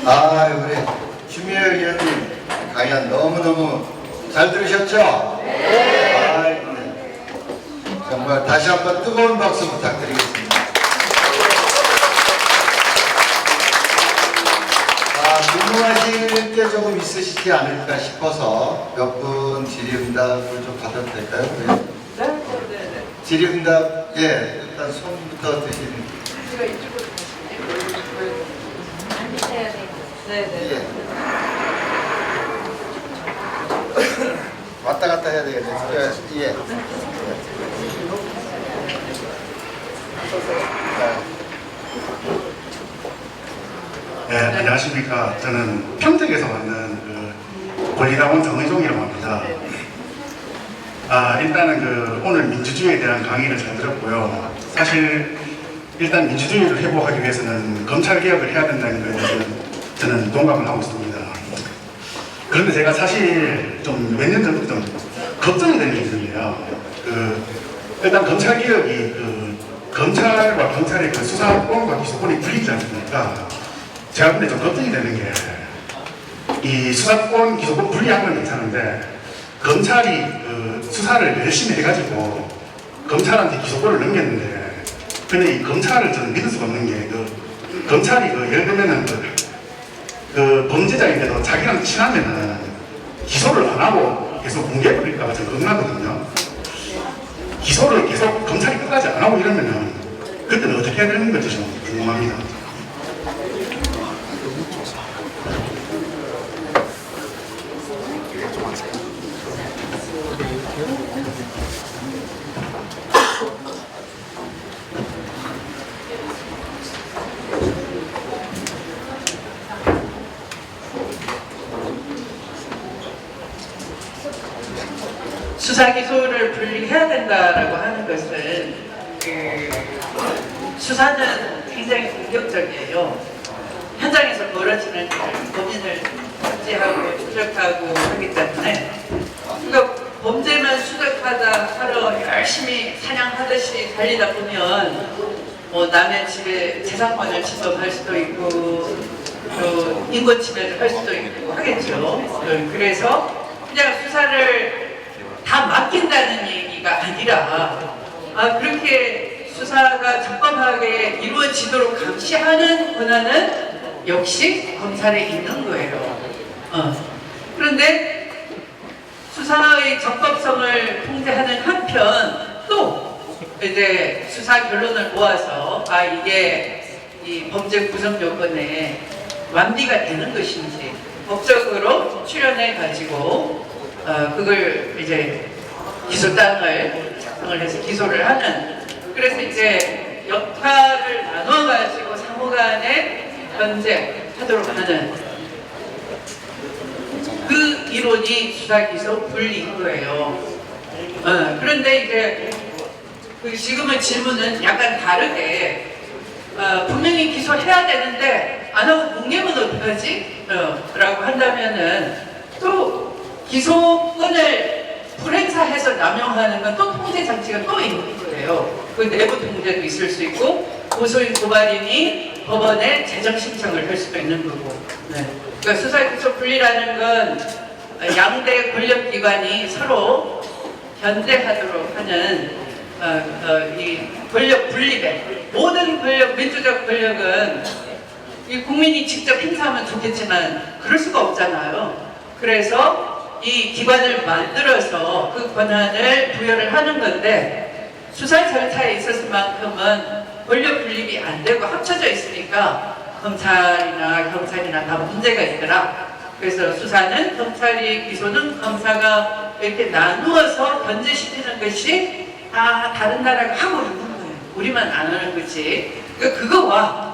아, 우리 추미애 의원님 강연 너무너무 잘 들으셨죠? 네. 아, 네. 정말 다시 한번 뜨거운 박수 부탁드리겠습니다. 궁금하실 게 조금 있으시지 않을까 싶어서 몇 분 질의응답을 좀 받아도 될까요? 네. 질의응답, 예, 일단 손부터 드시는. 제가 이쪽으로 가실게요. 앉으셔야 돼요. 네네. 예. 왔다 갔다 해야 되겠네요. 예. 네, 안녕하십니까. 저는 평택에서 왔는 권리당원 정의종이라고 합니다. 일단은 오늘 민주주의에 대한 강의를 잘 들었고요. 사실 일단 민주주의를 회복하기 위해서는 검찰 개혁을 해야 된다는 거에 대해서 저는 동감을 하고 있습니다. 그런데 제가 사실 좀 몇 년 전부터 좀 걱정이 되는 게 있는데요. 일단 검찰 개혁이 검찰과 경찰의 수사권과 기소권이 분리지 않습니까? 제가 근데 좀 걱정이 되는 게 이 수사권, 기소권 분리한 건 괜찮은데 검찰이 수사를 열심히 해가지고 검찰한테 기소권을 넘겼는데 근데 이 검찰을 저는 믿을 수가 없는 게 검찰이 예를 들면은 범죄자인데도 자기랑 친하면은 기소를 안 하고 계속 공개해버릴까봐 저는 겁나거든요. 기소를 계속 검찰이 끝까지 안 하고 이러면은 그때는 어떻게 해야 되는 건지 좀 궁금합니다. 수사 기소를 분리해야 된다라고 하는 것은 수사는 굉장히 공격적이에요. 현장에서 벌어지는 범인을 잡지하고 추적하고 하기 때문에 그러니까 범죄만 추적하다 하러 열심히 사냥하듯이 달리다 보면 남의 집에 재산권을 침범할 수도 있고 또 인권 침해를 할 수도 있고 하겠죠. 그래서 그냥 수사를 다 맡긴다는 얘기가 아니라 그렇게 수사가 적법하게 이루어지도록 감시하는 권한은 역시 검찰에 있는 거예요. 그런데 수사의 적법성을 통제하는 한편 또 이제 수사 결론을 모아서 이게 이 범죄 구성 요건에 완비가 되는 것인지 법적으로 출연해 가지고 그걸 이제 기소장을 작성을 해서 기소를 하는 그래서 이제 역할을 나눠 가지고 상호간에 견제하도록 하는 그 이론이 수사기소 분리인 거예요. 그런데 이제 지금의 질문은 약간 다르게 분명히 기소해야 되는데 안 하고 뭉개면 어떡하지? 라고 한다면은 또 기소권을 불행사해서 남용하는 건 또 통제 장치가 또 있는 거예요. 그 내부 통제도 있을 수 있고 고소인 고발인이 법원에 재정 신청을 할 수도 있는 거고. 그러니까 수사기소 분리라는 건 양대 권력기관이 서로 견제하도록 하는 이 권력 분리배. 모든 권력, 민주적 권력은 이 국민이 직접 행사하면 좋겠지만 그럴 수가 없잖아요. 그래서 이 기관을 만들어서 그 권한을 부여를 하는 건데 수사 절차에 있어서만큼은 권력 분립이 안 되고 합쳐져 있으니까 검찰이나 경찰이나 다 문제가 있더라. 그래서 수사는 검찰이, 기소는 검사가 이렇게 나누어서 견제시키는 것이 다 다른 나라가 하고 있는 거예요. 우리만 안 하는 거지. 그거와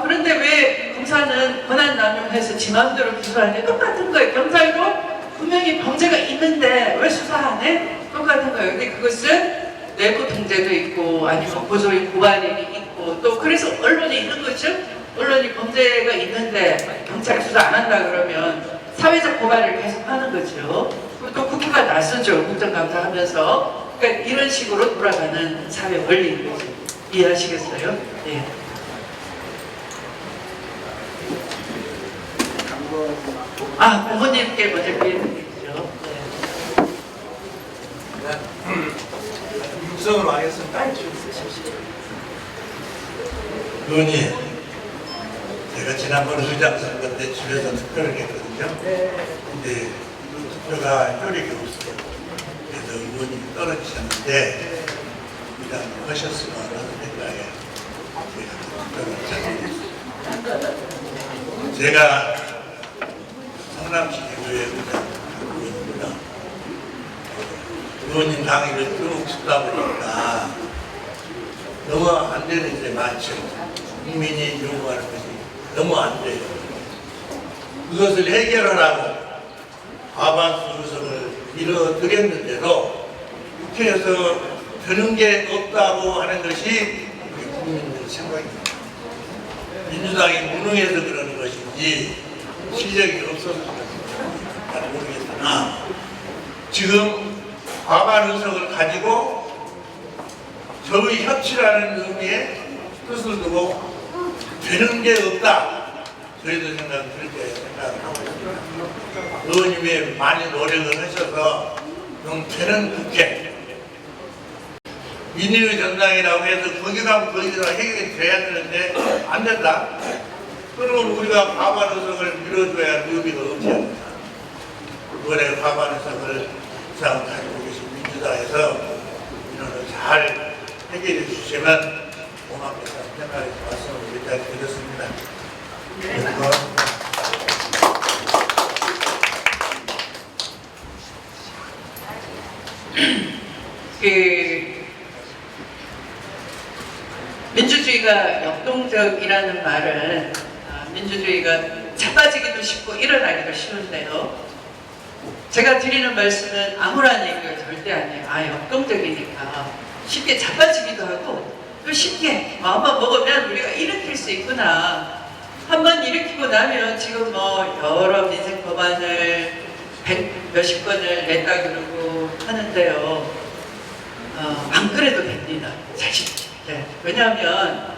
그런데 왜 검사는 권한 남용해서 지 마음대로 기소하는데 똑같은 거예요. 경찰도 분명히 범죄가 있는데 왜 수사 안 해? 똑같은 거예요. 근데 그것은 내부 통제도 있고 아니면 고소인 고발인이 있고 또 그래서 언론이 있는 거죠. 언론이 범죄가 있는데 경찰이 수사 안 한다 그러면 사회적 고발을 계속 하는 거죠. 그리고 또 국회가 나서죠. 국정감사하면서. 그러니까 이런 식으로 돌아가는 사회 원리인 거죠. 이해하시겠어요? 네. 부모님께 먼저 기회드리죠. 육성으로 하겠습니다. 의원님, 제가 지난번 의장 선거 때 집에서 투표를 했거든요. 근데 그 투표가 효력이 없어요. 그래서 의원님이 떨어지셨는데 의장 하셨으면 하는 생각에 제가 투표를 했습니다. 제가 성남시 의회 의원입니다. 의원님 당일을 쭉 듣다 보니까 너무 안 되는 게 많죠. 국민이 요구하는 것이 너무 안 돼요. 그것을 해결하라고 과반수 의석을 밀어드렸는데도 국회에서 되는 게 없다고 하는 것이 우리 국민들 생각입니다. 민주당이 무능해서 그러는 것인지 실력이 없어서 그러는 것인지 잘 모르겠으나 지금 과반 의석을 가지고 저의 협치라는 의미의 뜻을 두고 되는 게 없다. 저희도 그렇게 생각을 하고 있습니다. 의원님이 많이 노력을 하셔서 좀 되는 국회 민의의 전당이라고 해서 거기 가면 거기서 해결이 돼야 되는데 안 된다. 그러면 우리가 과반 의석을 밀어줘야 의미가 없지 않나. 이번에 과반 의석을 이상 가지고 계신 민주당에서 민원을 잘 해결해 주시면 고맙겠다는 생각이 말씀을 일단 드렸습니다. 민주주의가 역동적이라는 말은 민주주의가 자빠지기도 쉽고 일어나기도 쉬운데요. 제가 드리는 말씀은 암울한 얘기가 절대 아니에요. 역동적이니까 쉽게 자빠지기도 하고 또 쉽게 마음만 먹으면 우리가 일으킬 수 있구나. 한번 일으키고 나면 지금 뭐 여러 민생 법안을 100몇십 건을 냈다 그러고 하는데요. 안 그래도 됩니다. 사실. 네. 왜냐하면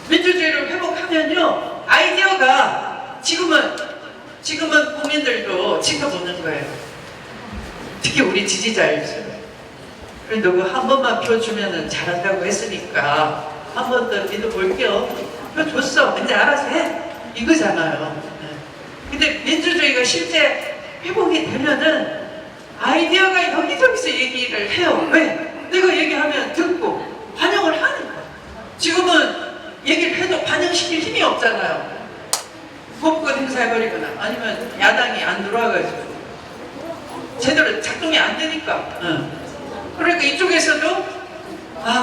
민주주의를 회복하면요. 아이디어가 지금은 국민들도 지켜보는 거예요. 특히 우리 지지자일수록. 그래 누구 한 번만 펴주면은 잘한다고 했으니까 한 번 더 믿어볼게요. 표 줬어. 이제 알아서 해. 이거잖아요. 네. 근데 민주주의가 실제 회복이 되면은 아이디어가 여기저기서 얘기를 해요. 왜? 내가 얘기하면 듣고 반영을 하니까. 지금은 얘기를 해도 반영시킬 힘이 없잖아요. 법권 행사해버리거나 아니면 야당이 안 들어와가지고 제대로 작동이 안 되니까. 그러니까 이쪽에서도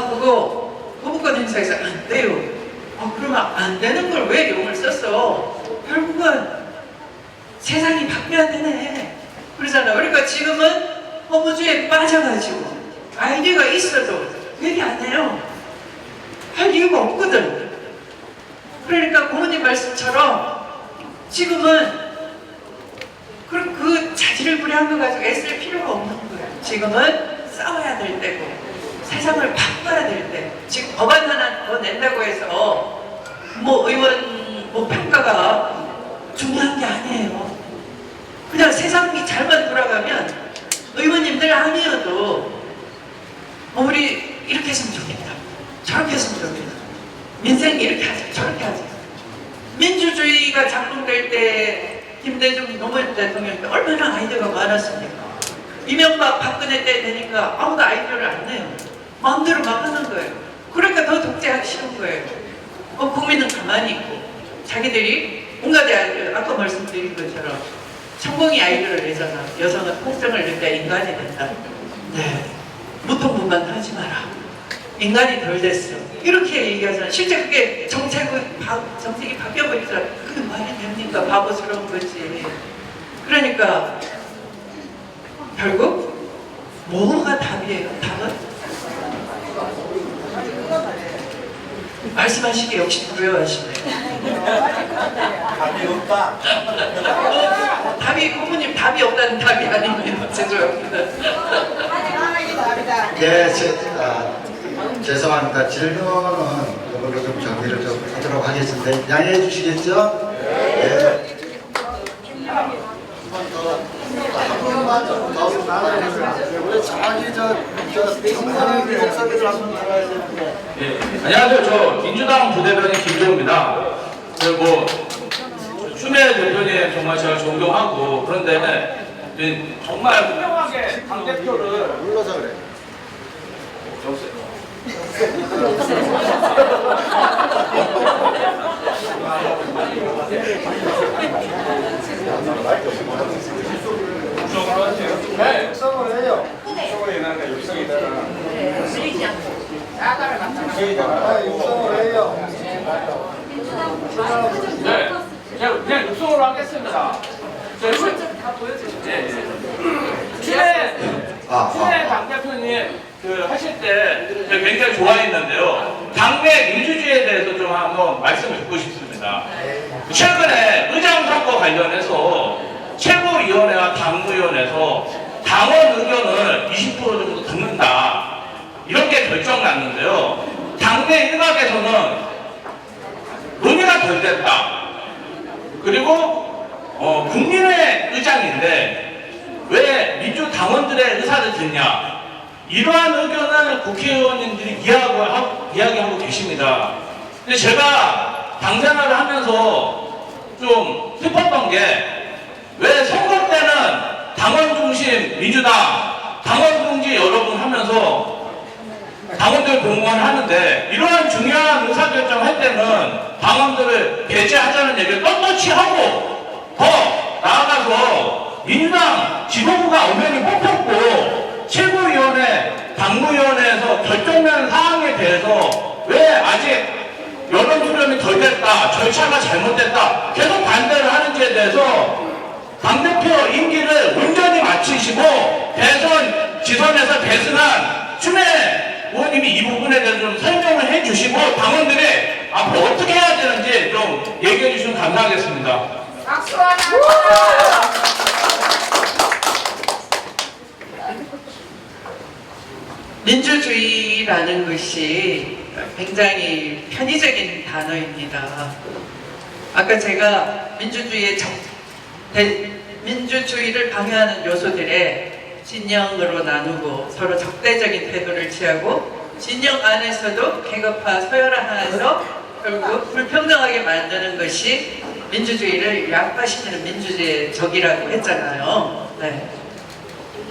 그거 거부권 행사에서 안 돼요. 그러면 안 되는 걸 왜 용을 썼어? 결국은 세상이 바뀌어야 되네. 그러잖아. 그러니까 지금은 허무주의에 빠져가지고 아이디어가 있어도 얘기 안 해요. 할 이유가 없거든. 그러니까 부모님 말씀처럼 지금은 그 자질을 부려한 거 가지고 애쓸 필요가 없는 거예요. 지금은 싸워야 될 때고 세상을 바꿔야 될 때. 지금 법안 하나 더 낸다고 해서 뭐 의원 뭐 평가가 중요한 게 아니에요. 그냥 세상이 잘만 돌아가면 의원님들 아니어도 우리 이렇게 했으면 좋겠다. 저렇게 했으면 좋겠다. 민생 이렇게 하자. 저렇게 하자. 민주주의가 작동될 때 김대중 노무현 대통령 때 얼마나 아이디어가 많았습니까? 이명박 박근혜 때 되니까 아무도 아이디어를 안 내요. 마음대로 막 하는 거예요. 그러니까 더 독재하기 싫은 거예요. 국민은 가만히 있고 자기들이 온갖 아이디어, 아까 말씀드린 것처럼 천공이 아이디어를 내잖아. 여성은 폭정을 낼 때 인간이 된다. 네, 무통분만 하지 마라. 인간이 덜 됐어. 이렇게 얘기하잖아. 실제 그게 정책이 바뀌어버리잖아. 그게 말이 됩니까? 바보스러운 거지. 그러니까 결국 뭐가 답이에요? 답은? 말씀하시기 역시 두려워하시네. 답이 없다. 답이 부모님 답이 없다는 답이 아닙니다. 죄송합니다. 네, 죄송합니다. 질문은 이걸로 좀 정리를 좀 하도록 하겠습니다. 양해해 주시겠죠? 네. 우리 자기 정상의 목사들을 한번 들어야 되는데. 예, 안녕하세요. 저 민주당 부대변인 김종입니다. 뭐 추미애 대표님 정말 제가 존경하고 그런데 정말 훌륭하게 당 대표를 불러서 그래. 네. 육성을 해요. 육성을 해요. 네, 그냥 육성으로 하겠습니다. 다 보여주시죠. 추미애 당대표님 하실 때 제가 굉장히 좋아했는데요. 당내 민주주의에 대해서 좀 한번 말씀을 듣고 싶습니다. 최근에 의장 선거 관련해서 최고위원회와 당무위원회에서 당원 의견을 20% 정도 듣는다. 이렇게 결정났는데요. 당내 일각에서는 논의가 덜 됐다. 그리고 국민의 의장인데 왜 민주당원들의 의사를 듣냐. 이러한 의견을 국회의원님들이 이야기하고 계십니다. 근데 제가 당생활을 하면서 좀 슬펐던 게 왜 선거 때는 당원 중심 민주당, 당원 중지 여러분 하면서 당원들 공무원 하는데 이러한 중요한 의사결정 할 때는 당원들을 배제하자는 얘기를 떳떳이 하고 더 나아가서 민주당 지도부가 엄연히 뽑혔고 최고위원회, 당무위원회에서 결정난 사항에 대해서 왜 아직 여론 수렴이 덜 됐다, 절차가 잘못됐다 계속 반대를 하는지에 대해서 당대표 임기를 온전히 마치시고 대선 지선에서 대선한 추미애 의원님이 이 부분에 대해서 좀 설명을 해주시고 당원들이 앞으로 어떻게 해야 되는지 좀 얘기해 주시면 감사하겠습니다. 박수 하나. 민주주의라는 것이 굉장히 편의적인 단어입니다. 아까 제가 민주주의를 방해하는 요소들에 진영으로 나누고 서로 적대적인 태도를 취하고 진영 안에서도 계급화, 서열화해서 결국 불평등하게 만드는 것이 민주주의를 약화시키는 민주주의의 적이라고 했잖아요. 네.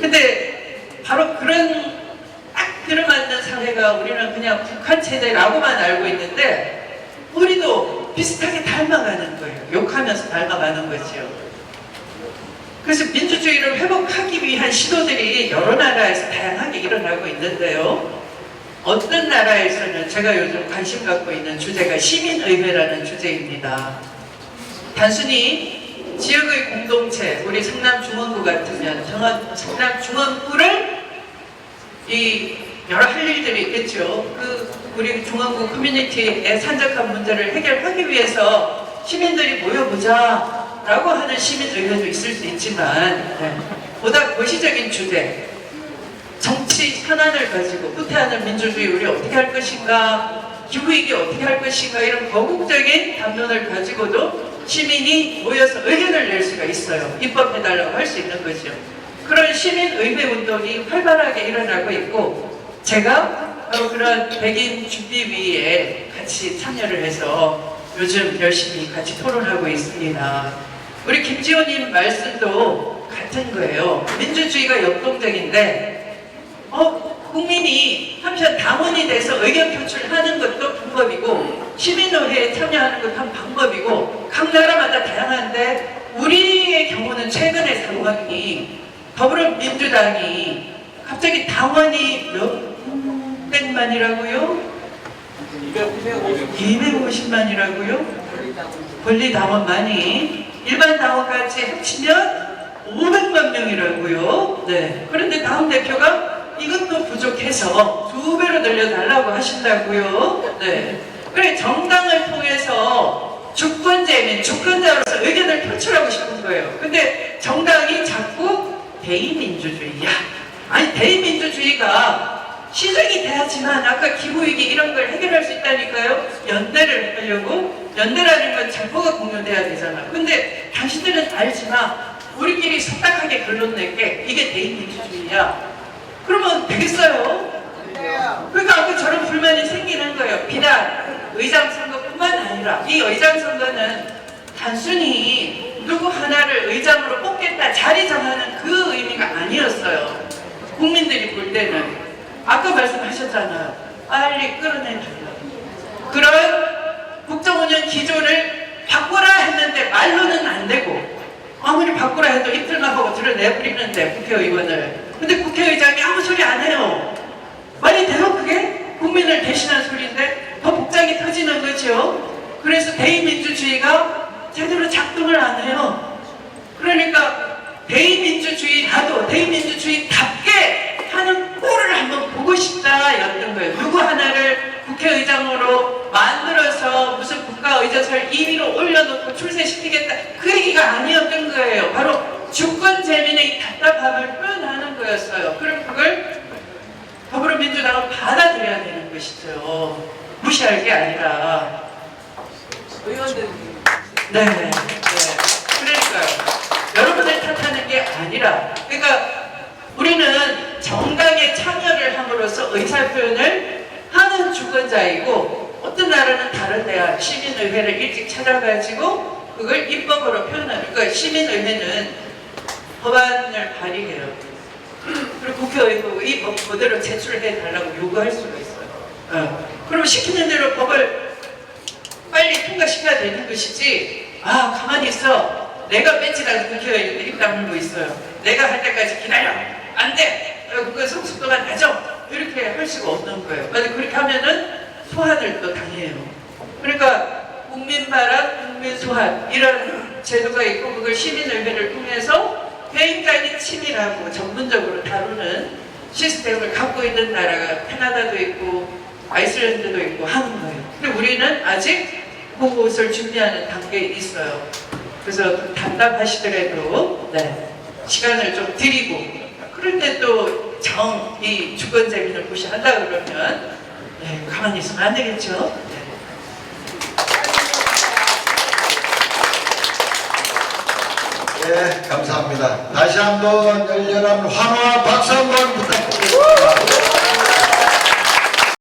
근데 바로 그런 딱 들어맞는 사회가 우리는 그냥 북한 체제라고만 알고 있는데 우리도 비슷하게 닮아가는 거예요. 욕하면서 닮아가는 거죠. 그래서 민주주의를 회복하기 위한 시도들이 여러 나라에서 다양하게 일어나고 있는데요. 어떤 나라에서는 제가 요즘 관심 갖고 있는 주제가 시민의회라는 주제입니다. 단순히 지역의 공동체, 우리 성남중원구 같으면 성남중원구를 여러 할 일들이 있겠죠. 우리 중원구 커뮤니티의 산적한 문제를 해결하기 위해서 시민들이 모여보자 라고 하는 시민의회도 있을 수 있지만 보다 거시적인 주제, 정치 현안을 가지고 후퇴하는 민주주의 우리 어떻게 할 것인가, 기후위기 어떻게 할 것인가 이런 거국적인 담론을 가지고도 시민이 모여서 의견을 낼 수가 있어요. 입법해달라고 할 수 있는 거죠. 그런 시민의회 운동이 활발하게 일어나고 있고 제가 바로 그런 백인 준비위에 같이 참여를 해서 요즘 열심히 같이 토론하고 있습니다. 우리 김지호님 말씀도 같은 거예요. 민주주의가 역동적인데 국민이 한편 당원이 돼서 의견 표출하는 것도 방법이고 시민의회에 참여하는 것도 한 방법이고 각 나라마다 다양한데 우리의 경우는 최근의 상황이 더불어민주당이 갑자기 당원이 몇백만이라고요? 250만이라고요? 권리당원만이 일반 당원까지 합치면 500만 명이라고요. 네. 그런데 다음 대표가 이것도 부족해서 2배로 늘려달라고 하신다고요. 네. 그래 정당을 통해서 주권자로서 의견을 표출하고 싶은 거예요. 근데 정당이 자꾸 대의민주주의야. 아니 대의민주주의가 시작이 돼야지만 아까 기후위기 이런 걸 해결할 수 있다니까요. 연대를 하려고 연대라는 건 정보가 공유돼야 되잖아. 근데 당신들은 알지만 우리끼리 속닥하게 결론낼게 이게 대의민주주의야. 그러면 되겠어요? 그러니까 아까 저런 불만이 생기는 거예요. 비단 의장 선거뿐만 아니라 이 의장 선거는 단순히 누구 하나를 의장으로 뽑겠다 자리 정하는 그 의미가 아니었어요. 국민들이 볼 때는 아까 말씀하셨잖아요. 빨리 끌어내달라. 그런 국정운영 기조를 바꾸라 했는데 말로는 안 되고 아무리 바꾸라 해도 이틀만 하고 들어내버리는데 국회의원을. 근데 국회의장이 아무 소리 안 해요. 말이 돼요 그게? 국민을 대신한 소리인데 더 복장이 터지는 거죠. 그래서 대의민주주의가 제대로 작동을 안 해요. 그러니까 대의민주주의라도 대의민주주의답게 하는 꼴을 한번 보고 싶다였던 거예요. 누구 하나를 국회의장으로 만들어서 무슨 국가의전설 2위로 올려놓고 출세시키겠다 그 얘기가 아니었던 거예요. 바로 주권재민의 이 답답함을 표현하는 거였어요. 그럼 그걸 더불어민주당은 받아들여야 되는 것이죠. 무시할 게 아니라. 의원들 네. 그러니까요. 여러분을 탓하는 게 아니라, 그러니까 우리는 정당에 참여를 함으로써 의사표현을 하는 주권자이고, 어떤 나라는 다른데야 시민의회를 일찍 찾아가지고 그걸 입법으로 표현하는. 그러니까 시민의회는 법안을 발의해요. 그리고 국회의원 이 법 그대로 제출해 달라고 요구할 수가 있어요. 그럼 시키는 대로 법을 빨리 통과시켜야 되는 것이지. 아 가만히 있어. 내가 뺀지라도 국회의원인데 입 다물고 있어요. 내가 할 때까지 기다려. 안 돼. 그거 속도가 낮아. 이렇게 할 수가 없는 거예요. 만약 그렇게 하면은 소환을 또 당해요. 그러니까 국민바람, 국민소환 이런 제도가 있고 그걸 시민의회를 통해서 개인적인 침이라고 전문적으로 다루는 시스템을 갖고 있는 나라가 캐나다도 있고 아이슬란드도 있고 하는 거예요. 근데 우리는 아직 그것을 준비하는 단계에 있어요. 그래서 좀 답답하시더라도 시간을 좀 드리고 그런데 또 이 주권재민을 무시한다 그러면 가만히 있으면 안 되겠죠. 네, 감사합니다. 다시 한번 열렬한 환호와 박수 한번 부탁드립니다.